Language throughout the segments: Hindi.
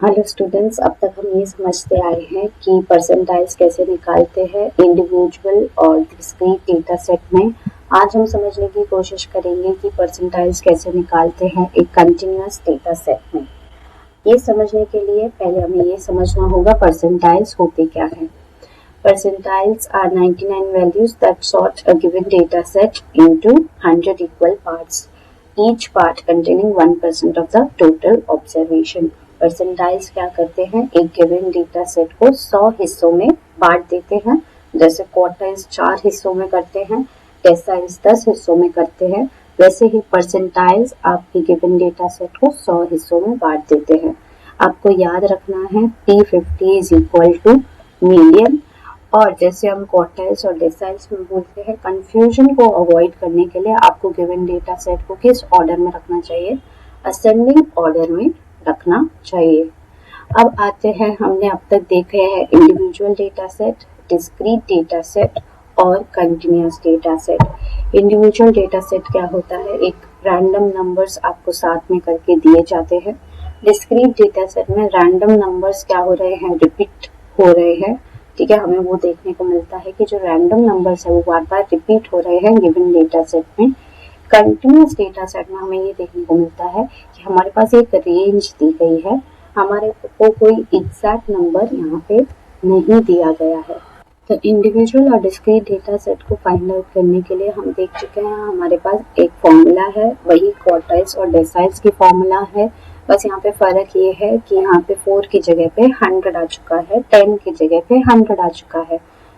हेलो स्टूडेंट्स, अब तक हम ये समझते आए हैं कि परसेंटाइल्स कैसे निकालते हैं इंडिविजुअल और डिस्क्रीट डेटा सेट में। आज हम समझने की कोशिश करेंगे कि परसेंटाइल्स कैसे निकालते हैं एक कंटिन्यूअस डेटा सेट में। ये समझने के लिए पहले हमें ये समझना होगा परसेंटाइल्स होते क्या है। Percentiles are 99 values that sort a given data set into 100 equal parts, each part containing 1% of the total observation. Percentiles क्या करते हैं, एक गिवन डेटा सेट को 100 हिस्सों में बांट देते हैं। जैसे क्वार्टाइल्स 4 हिस्सों में करते हैं, डेसाइल्स 10 हिस्सों में करते हैं, वैसे ही परसेंटाइल्स आपके गिवन डेटा सेट को 100 हिस्सों में बांट देते हैं। आपको याद रखना है P50 is equal to million। और जैसे हम क्वार्टाइल्स और डेसाइल्स में बोलते हैं, कंफ्यूजन को अवॉइड करने के लिए आपको गिवन डेटा सेट को किस ऑर्डर में रखना चाहिए, असेंडिंग ऑर्डर में रखना चाहिए। अब आते हैं, हमने अब तक देखे हैं individual data set, discrete data set और continuous data set. Individual data set क्या होता है, एक रैंडम नंबर्स आपको साथ में करके दिए जाते हैं। डिस्क्रीट डेटा सेट में रैंडम नंबर्स क्या हो रहे हैं, रिपीट हो रहे हैं। ठीक है, हमें वो देखने को मिलता है कि जो रैंडम नंबर्स है वो बार बार रिपीट हो रहे हैं गिवन डेटा सेट में। कंटिन्यूअस डेटा सेट में हमें ये देखने को मिलता है कि हमारे पास एक रेंज दी गई है, हमारे को कोई एग्जैक्ट नंबर यहाँ पे नहीं दिया गया है। तो इंडिविजुअल और डिस्क्रीट डेटा सेट को फाइंड आउट करने के लिए हम देख चुके हैं, हमारे पास एक फॉर्मूला है, वही क्वार्टाइल्स और डेसाइल्स की फॉर्मूला है। बस यहाँ पे फर्क ये है कि यहाँ पे 4 की जगह पे 100 आ चुका है, 10 की जगह पे 100 आ चुका है।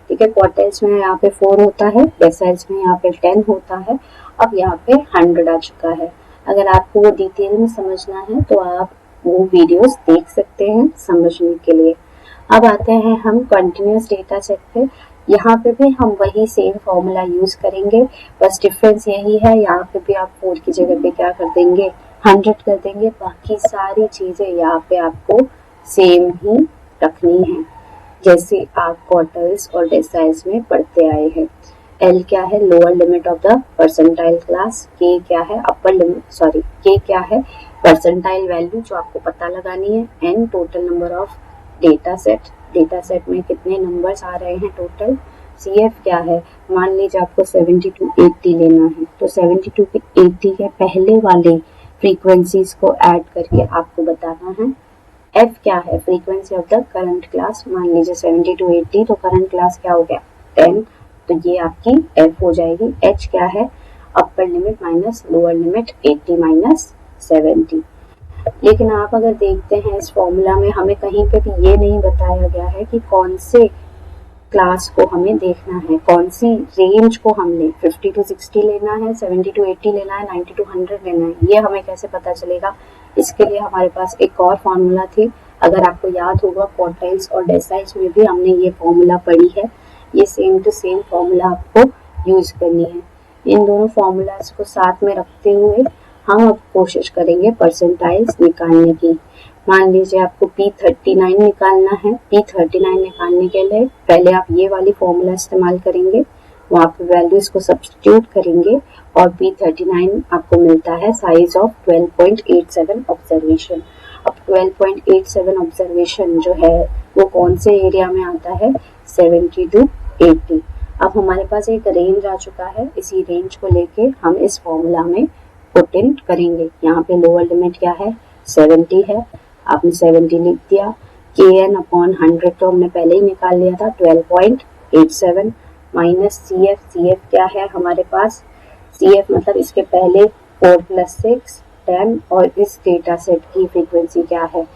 ठीक है, क्वार्टाइल्स में यहाँ पे 4 होता है, डेसाइल्स में यहाँ पे 10 होता है, अब यहाँ पे 100 आ चुका है। अगर आपको वो डिटेल में समझना है तो आप वो वीडियोस देख सकते हैं समझने के लिए। अब आते हैं हम कंटिन्यूअस डेटा सेट पे। यहाँ पे भी हम वही सेम फॉर्मूला यूज करेंगे, बस डिफरेंस यही है, यहाँ पे भी आप 4 की जगह पे क्या कर देंगे, 100 कर देंगे। बाकी सारी चीजें यहाँ पे आपको सेम ही रखनी है, जैसे आप क्वार्टर्स और डेसाइल्स में पढ़ते आए हैं। L क्या है, lower limit of the percentile class. K क्या है, अपर लिमिट, K क्या है, परसेंटाइल वैल्यू जो आपको पता लगानी है। N total number of data set में कितने नंबर्स आ रहे हैं टोटल। CF क्या है, मान लीजिए आपको 70 to 80 लेना है, तो 70 to 80 के पहले वाले फ्रीक्वेंसीज को ऐड करके आपको बताना है। F क्या है, frequency of the current class, मान लीजिए 70 to 80, तो करंट क्लास क्या हो गया 10, तो ये आपकी F हो जाएगी। H क्या है, upper limit minus lower limit 80 minus 70। लेकिन आप अगर देखते हैं इस फॉर्मूला में हमें कहीं पे भी ये नहीं बताया गया है कि कौन से क्लास को हमें देखना है, कौन सी रेंज को हमने 50 to 60 लेना है, 70 to 80 लेना है, 90 to 100 लेना है, ये हमें कैसे पता चलेगा। इसके लिए हमारे पास एक और फॉर्मूला थी, अगर आपको याद होगा क्वार्टाइल्स और डेसाइल्स में भी हमने ये फॉर्मूला पढ़ी है। ये सेम टू सेम फॉर्मूला आपको यूज करनी है। इन दोनों फॉर्मूलाज को साथ में रखते हुए हम अब कोशिश करेंगे परसेंटाइल्स निकालने की। मान लीजिए आपको P39 निकालना है। P39 निकालने के लिए पहले आप ये वाली फॉर्मूला इस्तेमाल करेंगे, वहाँ पे वैल्यूज को सब्स्टिट्यूट करेंगे और P39 आपको मिलता है साइज ऑफ 12.87 ऑब्जर्वेशन। अब 12.87 ऑब्जर्वेशन जो है वो कौन से एरिया में आता है, 70 to 80। अब हमारे पास एक रेंज आ चुका है, इसी रेंज को लेके हम इस फॉर्मूला में पुट इन करेंगे। यहाँ पे लोअर लिमिट क्या है, 70 है, आपने 70 लिख दिया। Kn अपॉन 100 तो हमने पहले ही निकाल लिया था, 12.87 माइनस CF क्या है हमारे पास, CF मतलब इसके पहले 4 + 6 10 और इस डेटा सेट की फ्रीक्वेंसी क्या है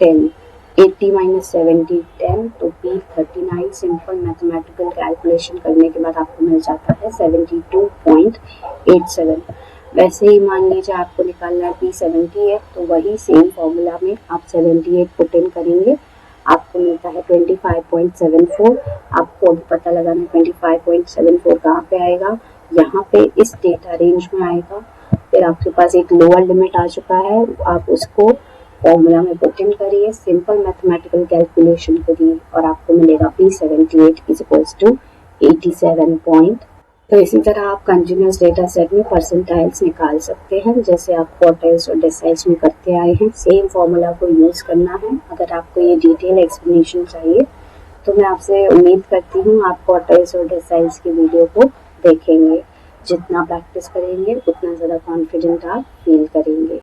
10। 80 माइनस 70 10, तो P39 सिंपल मैथमेटिकल कैलकुलेशन करने के बाद आपको मिल जाता है 72.87। वैसे ही मान लीजिए आपको निकालना है P78, तो वही सेम फॉर्मूला में आप 78 पुट इन करेंगे, आपको मिलता है 25.74। आपको अभी पता लगाना 25.74 कहाँ पे आएगा, यहाँ पे इस डेटा रेंज में आएगा। फिर आपके पास एक लोअर लिमिट आ चुका है, आप उसको फॉर्मूला में पुट इन करिए, सिंपल मैथमेटिकल कैलकुलेशन करिए और आपको मिलेगा P78 इज इक्वल्स टू 87.3। तो इसी तरह आप कंटिन्यूस डेटा सेट में परसेंटाइल्स निकाल सकते हैं, जैसे आप क्वार्टाइल्स और डेसाइल्स में करते आए हैं। सेम फॉर्मूला को यूज़ करना है। अगर आपको ये डिटेल एक्सप्लेनेशन चाहिए तो मैं आपसे उम्मीद करती हूँ आप क्वार्टाइल्स और डेसाइल्स की वीडियो को देखेंगे। जितना प्रैक्टिस करेंगे उतना ज़्यादा कॉन्फिडेंट आप फील करेंगे।